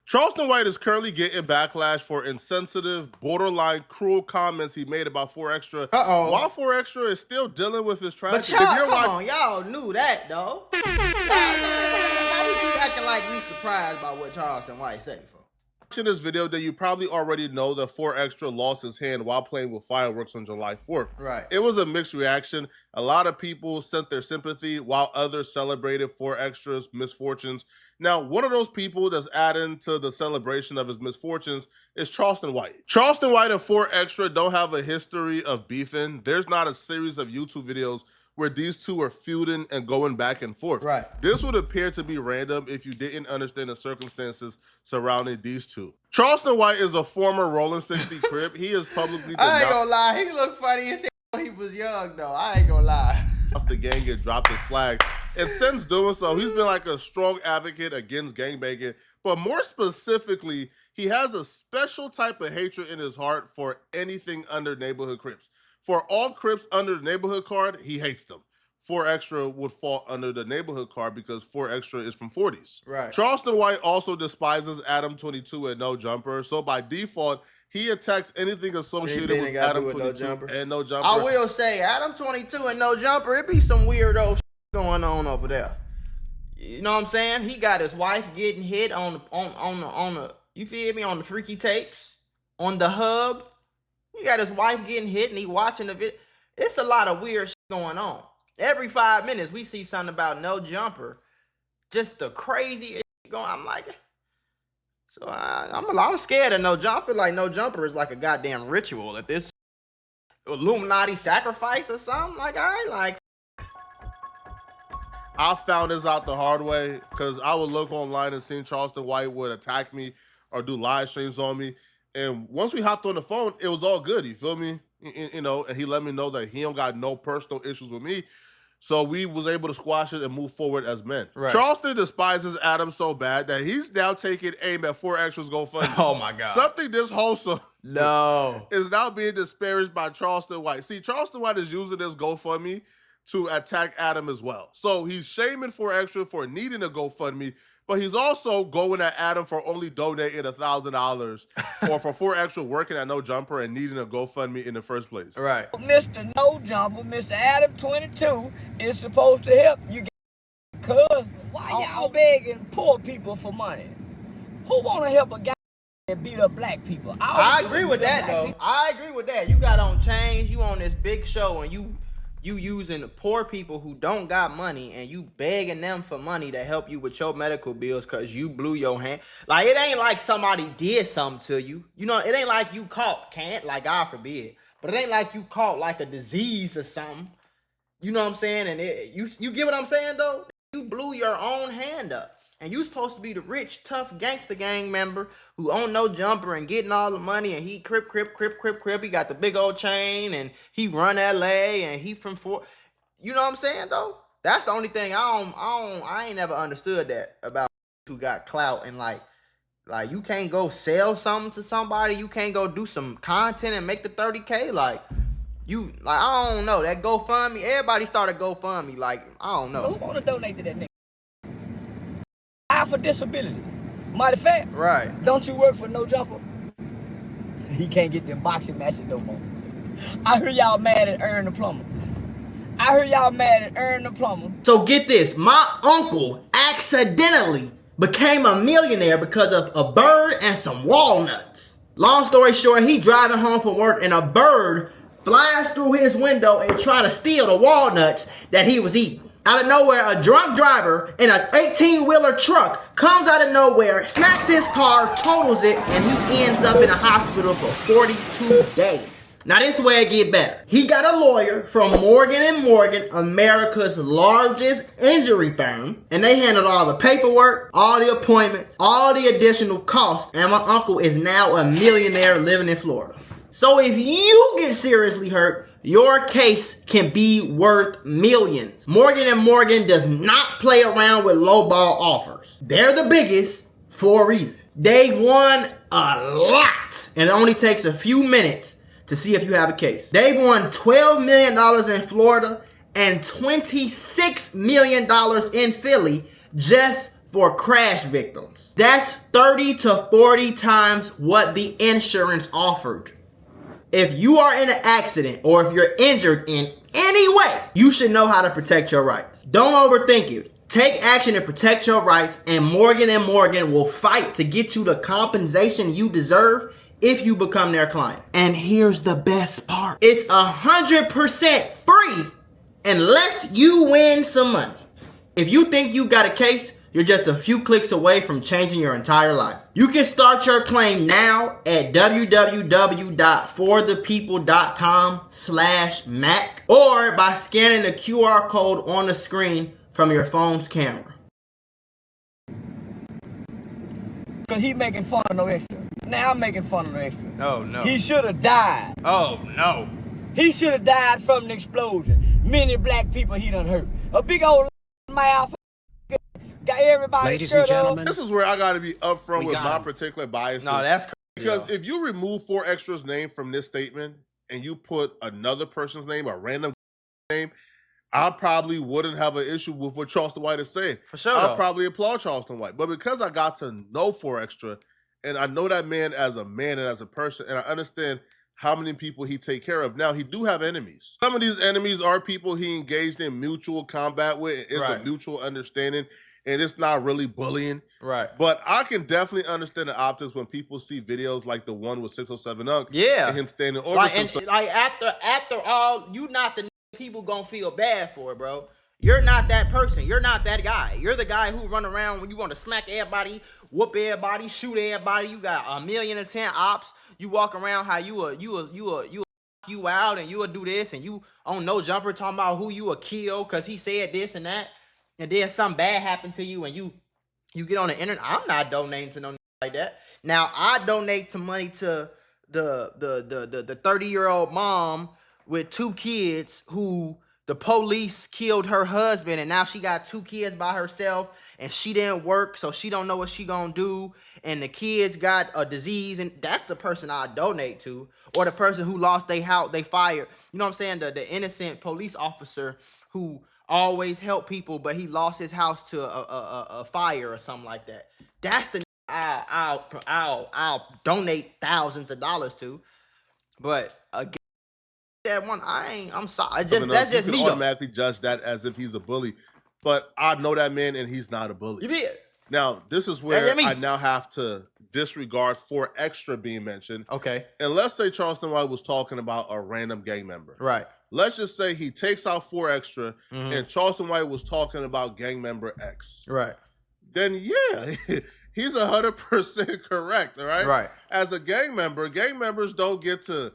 Charleston White is currently getting backlash for insensitive, borderline cruel comments he made about 4Extra. While 4Extra is still dealing with his tragedy. But y'all, come on, y'all knew that, though. Why we keep acting like we surprised by what Charleston White said for? In this video, that you probably already know that 4Extra lost his hand while playing with fireworks on July 4th. Right. It was a mixed reaction. A lot of people sent their sympathy while others celebrated 4Extra's misfortunes. Now, one of those people that's adding to the celebration of his misfortunes is Charleston White. Charleston White and 4Extra don't have a history of beefing. There's not a series of YouTube videos where these two are feuding and going back and forth. Right. This would appear to be random if you didn't understand the circumstances surrounding these two. Charleston White is a former Rolling 60 Crip. He is publicly I ain't gonna lie, he looked funny as hell when he was young, though. I ain't gonna lie. The gang had dropped his flag. And since doing so, he's been like a strong advocate against gangbanging. But more specifically, he has a special type of hatred in his heart for anything under neighborhood Crips. For all Crips under the neighborhood card, he hates them. 4Extra would fall under the neighborhood card because 4Extra is from 40s. Right. Charleston White also despises Adam 22 and No Jumper. So by default, he attacks anything associated with Adam 22 and No Jumper. I will say, Adam 22 and No Jumper, it be some weirdo going on over there. You know what I'm saying? He got his wife getting hit on the you feel me, on the freaky tapes, on the hub. He got his wife getting hit and he watching the video. It's a lot of weird shit going on. Every 5 minutes we see something about No Jumper. Just the crazy shit going. I'm like, so I'm scared of No Jumper. Like No Jumper is like a goddamn ritual at this Illuminati sacrifice or something. Like I ain't like. I found this out the hard way because I would look online and see Charleston White would attack me or do live streams on me. And once we hopped on the phone, it was all good. You feel me? You know, and he let me know that he don't got no personal issues with me. So we was able to squash it and move forward as men. Right. Charleston despises Adam so bad that he's now taking aim at 4Extra's GoFundMe. Oh my God. Something this wholesome is now being disparaged by Charleston White. See, Charleston White is using this GoFundMe to attack Adam as well. So he's shaming 4Extra for needing a GoFundMe, but he's also going at Adam for only donating $1,000 or for 4Extra working at No Jumper and needing a GoFundMe in the first place. Right. Mr. No Jumper, Mr. Adam 22 is supposed to help you because why y'all begging poor people for money? Who want to help a guy that beat up black people? I agree with that, though. I agree with that. You got on change, you on this big show, and you using the poor people who don't got money and you begging them for money to help you with your medical bills because you blew your hand. Like, it ain't like somebody did something to you. You know, it ain't like you caught like God forbid, but it ain't like you caught like a disease or something. You know what I'm saying? And you get what I'm saying, though? You blew your own hand up. And you supposed to be the rich, tough gangster gang member who own No Jumper and getting all the money, and he crip. He got the big old chain and he run LA and he from Fort. You know what I'm saying, though? That's the only thing I ain't never understood that about who got clout and like you can't go sell something to somebody, you can't go do some content and make the 30K. Like I don't know, that GoFundMe, everybody started GoFundMe. Like I don't know. So who want to donate to that nigga? For disability. Matter of fact, right? Don't you work for No Jumper? He can't get them boxing matches no more. I heard y'all mad at Aaron the Plumber. So get this, my uncle accidentally became a millionaire because of a bird and some walnuts. Long story short, he driving home from work and a bird flies through his window and try to steal the walnuts that he was eating. Out of nowhere, a drunk driver in an 18-wheeler truck comes out of nowhere, smacks his car, totals it, and he ends up in a hospital for 42 days. Now this way it get better. He got a lawyer from Morgan & Morgan, America's largest injury firm, and they handled all the paperwork, all the appointments, all the additional costs, and my uncle is now a millionaire living in Florida. So if you get seriously hurt, your case can be worth millions. Morgan & Morgan does not play around with lowball offers. They're the biggest for a reason. They've won a lot, and it only takes a few minutes to see if you have a case. They've won $12 million in Florida and $26 million in Philly just for crash victims. That's 30 to 40 times what the insurance offered. If you are in an accident or if you're injured in any way, you should know how to protect your rights. Don't overthink it. Take action to protect your rights, and Morgan & Morgan will fight to get you the compensation you deserve if you become their client. And here's the best part. It's 100% free unless you win some money. If you think you got a case, you're just a few clicks away from changing your entire life. You can start your claim now at www.forthepeople.com/Mac or by scanning the QR code on the screen from your phone's camera. Because he making fun of no extra. Now I'm making fun of no extra. Oh, no. He should have died. Oh, no. He should have died from the explosion. Many black people he done hurt. A big old mouth. Got everybody. Ladies and gentlemen, This is where I got to be upfront with my particular biases. No, that's crazy. Because if you remove 4Extra's name from this statement and you put another person's name, a random name, I probably wouldn't have an issue with what Charleston White is saying. For sure. I'll probably applaud Charleston White. But because I got to know 4Extra, and I know that man as a man and as a person, and I understand how many people he take care of. Now, he do have enemies. Some of these enemies are people he engaged in mutual combat with. It's a mutual understanding, and it's not really bullying. Right. But I can definitely understand the optics when people see videos like the one with 607 Unk. Yeah. And him standing over like, some... and, like after all, you not the people gonna feel bad for it, bro. You're not that person. You're not that guy. You're the guy who run around when you want to smack everybody, whoop everybody, shoot everybody. You got 1,000,010 ops. You walk around how you out and you will do this and you on no jumper talking about who you will kill because he said this and that, and then something bad happened to you and you get on the internet. I'm not donating to no like that. Now I donate to money to the 30-year-old mom with 2 kids who the police killed her husband, and now she got 2 kids by herself, and she didn't work, so she don't know what she gonna do, and the kids got a disease, and that's the person I donate to. Or the person who lost their house, they fired. You know what I'm saying? The innocent police officer who always helped people, but he lost his house to a fire or something like that. That's the I'll donate thousands of dollars to. But again, that one, I'm sorry. That's just me. Automatically judge that as if he's a bully, but I know that man and he's not a bully. You did. Now this is where I now have to disregard 4Extra being mentioned. Okay. And let's say Charleston White was talking about a random gang member. Right. Let's just say he takes out 4Extra and Charleston White was talking about gang member X. Right. Then yeah, he's 100% correct. All right. Right. As a gang members don't get to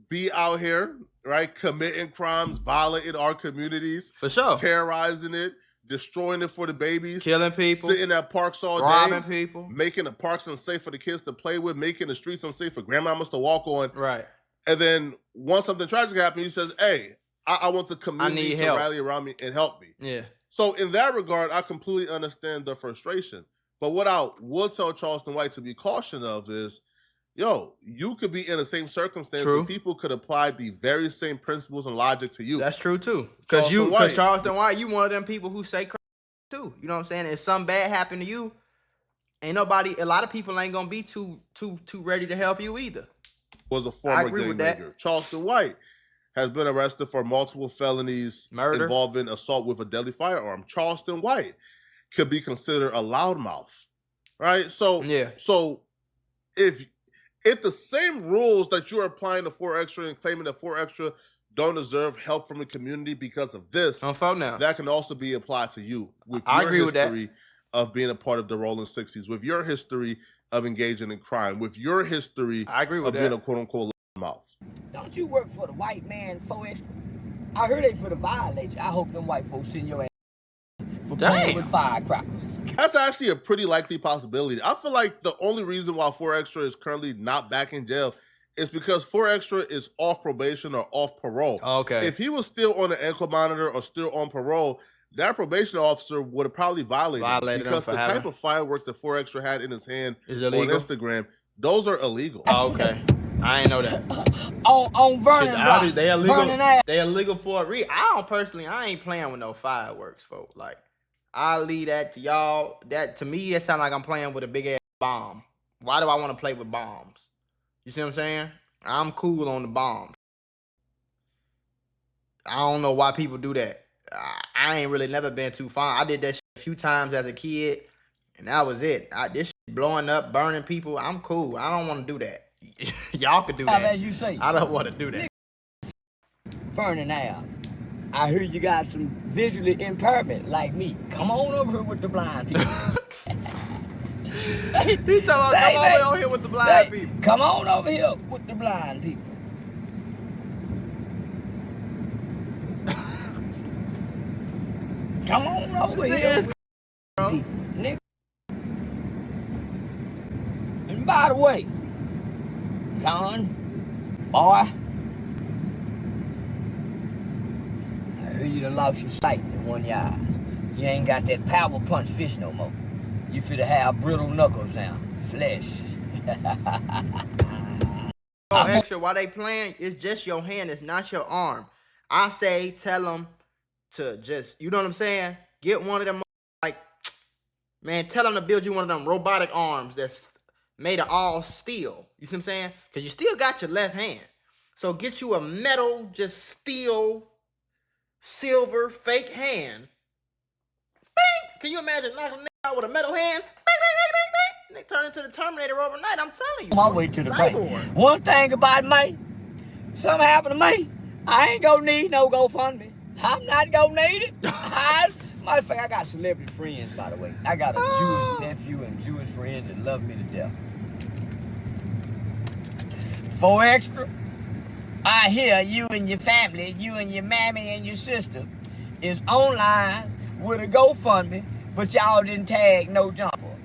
be out here, right, committing crimes, violating our communities, for sure, terrorizing it, destroying it for the babies, killing people, sitting at parks all robbing day, people, making the parks unsafe for the kids to play with, making the streets unsafe for grandmamas to walk on. Right. And then once something tragic happens, he says, "Hey, I want the community to rally around me and help me." Yeah. So in that regard, I completely understand the frustration. But what I would tell Charleston White to be cautious of is, yo, you could be in the same circumstance and people could apply the very same principles and logic to you. That's true too. Because Charleston White, you one of them people who say crazy too. You know what I'm saying? If something bad happened to you, a lot of people ain't gonna be too ready to help you either. Was a former gang member. Charleston White has been arrested for multiple felonies, murder, involving assault with a deadly firearm. Charleston White could be considered a loudmouth, right? So yeah. So if the same rules that you're applying to 4Extra and claiming that 4Extra don't deserve help from the community because of this, that can also be applied to you with your history of being a part of the Rolling 60s, with your history of engaging in crime, with your history of being a quote-unquote mouth. Don't you work for the white man 4Extra? I heard they for the violate. I hope them white folks send your ass for playing with firecrackers. That's actually a pretty likely possibility. I feel like the only reason why 4Extra is currently not back in jail is because 4Extra is off probation or off parole. Okay. If he was still on the ankle monitor or still on parole, that probation officer would have probably violated because the type of fireworks that 4Extra had in his hand on Instagram, those are illegal. Oh, okay. I ain't know that. on Vernon, they illegal. They illegal for a reason. I ain't playing with no fireworks, folks. Like, I'll leave that to y'all. That to me, that sounds like I'm playing with a big ass bomb. Why do I want to play with bombs? You see what I'm saying? I'm cool on the bombs. I don't know why people do that. I ain't really never been too fond. I did that shit a few times as a kid, and that was it. This shit blowing up, burning people. I'm cool. I don't want to do that. Y'all could do that. As you say, I don't want to do that. Burning out. I hear you got some visually impairment like me. Come on over here with the blind people. He talking about come over here with the blind people. Come on over here with the blind people. Come on over here with the people, nigga. And by the way, John, boy, I heard you done lost your sight in one eye. You ain't got that power punch fish no more. You finna have brittle knuckles now. Flesh. Extra, while they playing, it's just your hand, it's not your arm. I say tell them to just, you know what I'm saying? Get one of them, like, man, tell them to build you one of them robotic arms that's made of all steel. You see what I'm saying? Because you still got your left hand. So get you a metal, just steel, silver, fake hand. Bing! Can you imagine knocking them out with a metal hand? Bing, bing, bing, bing, bing. They turn into the Terminator overnight, I'm telling you. On my way to the bank. One thing about me, something happened to me, I ain't gonna need no GoFundMe. I'm not gonna need it. Matter of fact, I got celebrity friends, by the way. I got a Jewish nephew and Jewish friends that love me to death. For extra, I hear you and your family, you and your mammy and your sister is online with a GoFundMe, but y'all didn't tag No Jumper.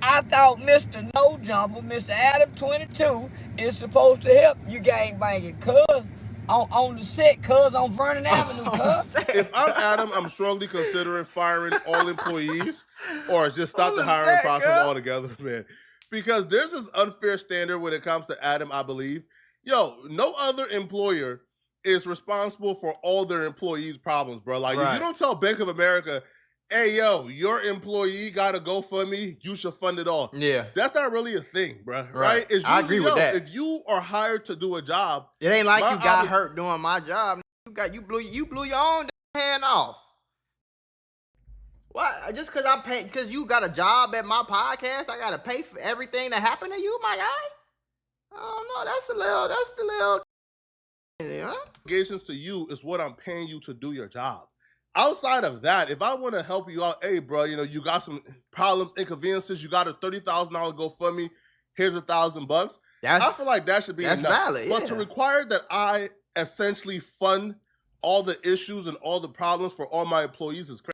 I thought Mr. No Jumper, Mr. Adam 22, is supposed to help you gangbanging, cuz on the set, cuz on Vernon Avenue, cuz. If I'm Adam, I'm strongly considering firing all employees or just stop the hiring process altogether, man. Because there's this unfair standard when it comes to Adam, I believe. Yo, no other employer is responsible for all their employees' problems, bro. Like, if you don't tell Bank of America, hey, yo, your employee got a GoFundMe, you should fund it all. Yeah. That's not really a thing, bro. Right? It's usually, I agree with that. If you are hired to do a job, it ain't like you got hurt doing my job. You blew your own hand off. Why? Just because because you got a job at my podcast, I gotta pay for everything that happened to you, my guy? Oh no, that's the little. Yeah. Obligations to you is what I'm paying you to do your job. Outside of that, if I want to help you out, hey, bro, you know, you got some problems, inconveniences, you got a $30,000 GoFundMe, here's $1,000. I feel like that should be enough. Valid, But to require that I essentially fund all the issues and all the problems for all my employees is crazy.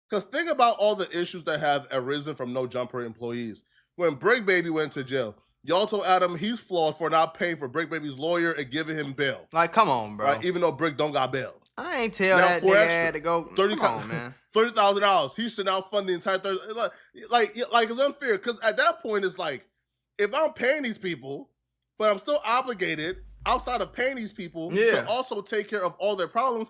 Because think about all the issues that have arisen from No Jumper employees. When Brick Baby went to jail, y'all told Adam he's flawed for not paying for Brick Baby's lawyer and giving him bail. Like, come on, bro. Right? Even though Brick don't got bail. I ain't tell now, that nigga had to go. Come on, man. $30,000. He should now fund the entire like it's unfair because at that point it's like, if I'm paying these people, but I'm still obligated outside of paying these people to also take care of all their problems.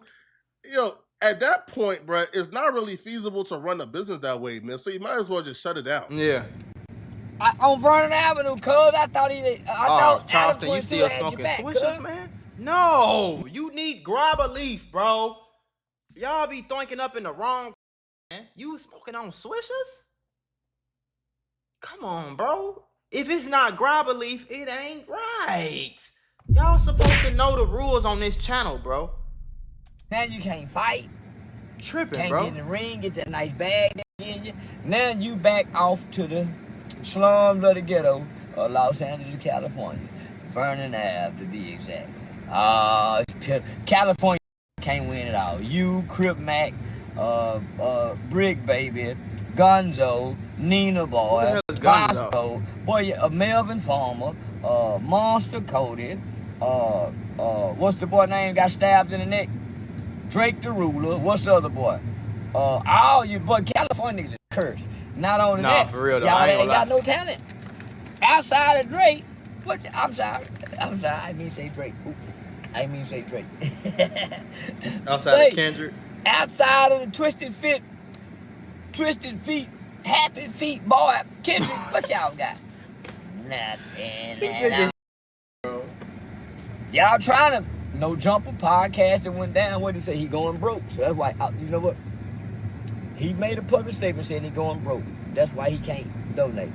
You know, at that point, bro, it's not really feasible to run a business that way, man. So you might as well just shut it down. Yeah. On Vernon Avenue, cuz I thought Charleston, you still smoking swishers, man? No, you need grabber leaf, bro. Y'all be thinking up in the wrong, man. You smoking on swishers? Come on, bro. If it's not grabber leaf, it ain't right. Y'all supposed to know the rules on this channel, bro. Now you can't fight. Tripping, bro. Can't get in the ring, get that nice bag in you. Now you back off to the slums of the ghetto of Los Angeles, California. Vernon Ave, to be exact. California can't win it all. You, Crip Mac, Brick Baby, Gonzo, Nina Boy, Bosco, boy, Melvin Farmer, Monster Cody, what's the boy name got stabbed in the neck? Drake the Ruler. What's the other boy? All you boy, California niggas is cursed. Not only that, for real though, y'all ain't got no talent. Outside of Drake, I'm sorry, I didn't mean say Drake. Oops. I didn't mean say Drake. Outside of Kendrick? Outside of the Twisted Fit Twisted Feet, Happy Feet, boy. Kendrick, what y'all got? Nothing. Y'all trying to No Jumper podcast that went down. What did he say? He going broke. So that's why, you know what? He made a public statement saying he going broke. That's why he can't donate.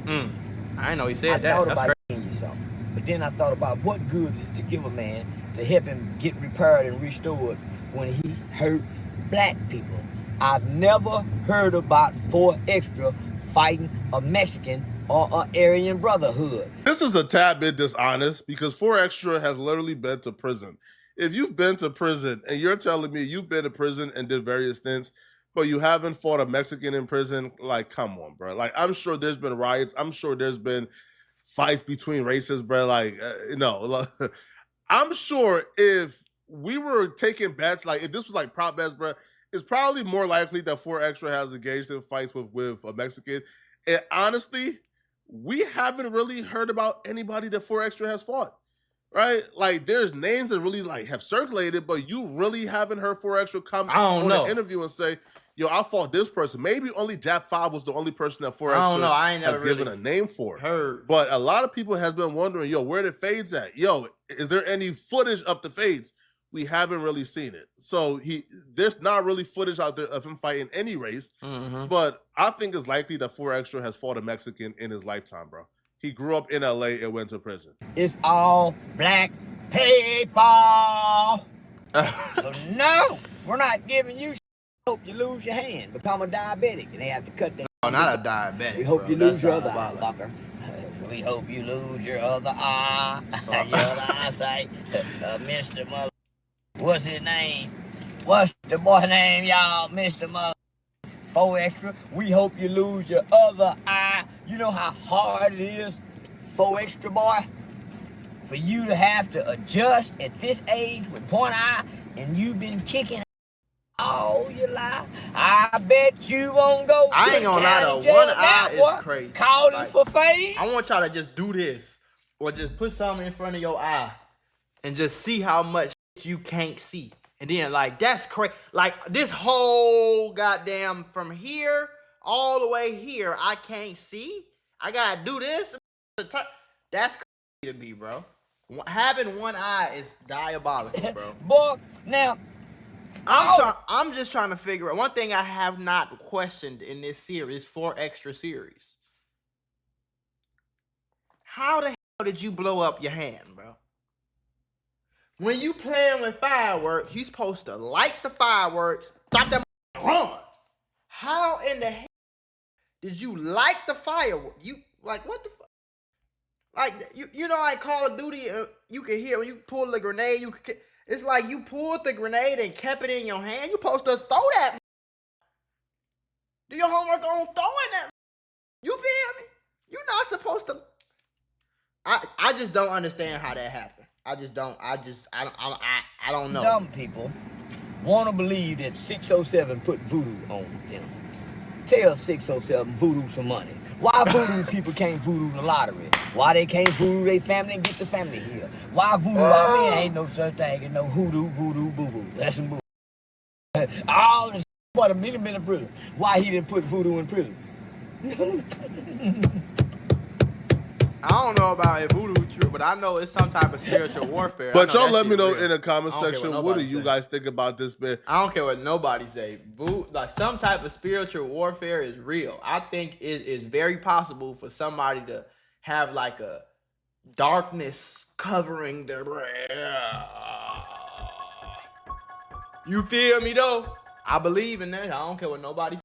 I didn't know he said that. I thought That's about giving you something. But then I thought about what good is it to give a man to help him get repaired and restored when he hurt black people. I've never heard about 4 Extra fighting a Mexican or an Aryan Brotherhood. This is a tad bit dishonest because 4 Extra has literally been to prison. If you've been to prison and you're telling me you've been to prison and did various stints, but you haven't fought a Mexican in prison, like, come on, bro. Like, I'm sure there's been riots. I'm sure there's been fights between races, bro. Like, I'm sure if we were taking bets, like if this was like prop bets, bro, it's probably more likely that 4 Extra has engaged in fights with a Mexican. And honestly, we haven't really heard about anybody that 4 Extra has fought, right? Like, there's names that really like have circulated, but you really haven't heard 4 Extra come on an interview and say, yo, I fought this person. Maybe only Jap 5 was the only person that 4 Extra has given a name for. But a lot of people has been wondering, yo, where the fades at? Yo, is there any footage of the fades? We haven't really seen it. So there's not really footage out there of him fighting any race. But I think it's likely that 4 Extra has fought a Mexican in his lifetime, bro. He grew up in LA and went to prison. It's all black people. So no, we're not giving you. Hope you lose your hand, become a diabetic, and they have to cut that. Oh, not a diabetic. We hope you lose your other eye, fucker. We hope you lose your other eye. Your other eyesight. Mr. Mother. What's his name? What's the boy name, y'all? Mr. Mother. 4 Extra. We hope you lose your other eye. You know how hard it is, 4 Extra, boy, for you to have to adjust at this age with one eye, and you've been kicking. Oh, you lie. I bet you won't go. I ain't gonna lie though. One eye is crazy. Calling like, for fame. I want y'all to just do this. Or just put something in front of your eye and just see how much you can't see. And then, like, that's crazy. Like, this whole goddamn from here all the way here, I can't see. I gotta do this. That's crazy to me, bro. Having one eye is diabolical, bro. Boy, now, I'm just trying to figure out one thing I have not questioned in this series, 4 Extra series. How the hell did you blow up your hand, bro? When you playing with fireworks, you supposed to light the fireworks, stop them, run. How in the hell did you light the fireworks? You like what the fuck? Like you know, like Call of Duty, you can hear when you pull the grenade, it's like you pulled the grenade and kept it in your hand. You supposed to throw that. Do your homework on throwing that. You feel me? You're not supposed to. I just don't understand how that happened. I don't know. Dumb people want to believe that 607 put voodoo on them. Tell 607 voodoo some money. Why voodoo people can't voodoo the lottery? Why they can't voodoo their family and get the family here? Why voodoo? I mean, ain't no such thing as no hoodoo, voodoo, boo-boo. That's some boo. All this what a million been in prison. Why he didn't put voodoo in prison? I don't know about if voodoo true, but I know it's some type of spiritual warfare. But y'all let me know in the comment section, what do you guys think about this, man? I don't care what nobody say. Like, some type of spiritual warfare is real. I think it is very possible for somebody to have like a darkness covering their brain. You feel me though? I believe in that. I don't care what nobody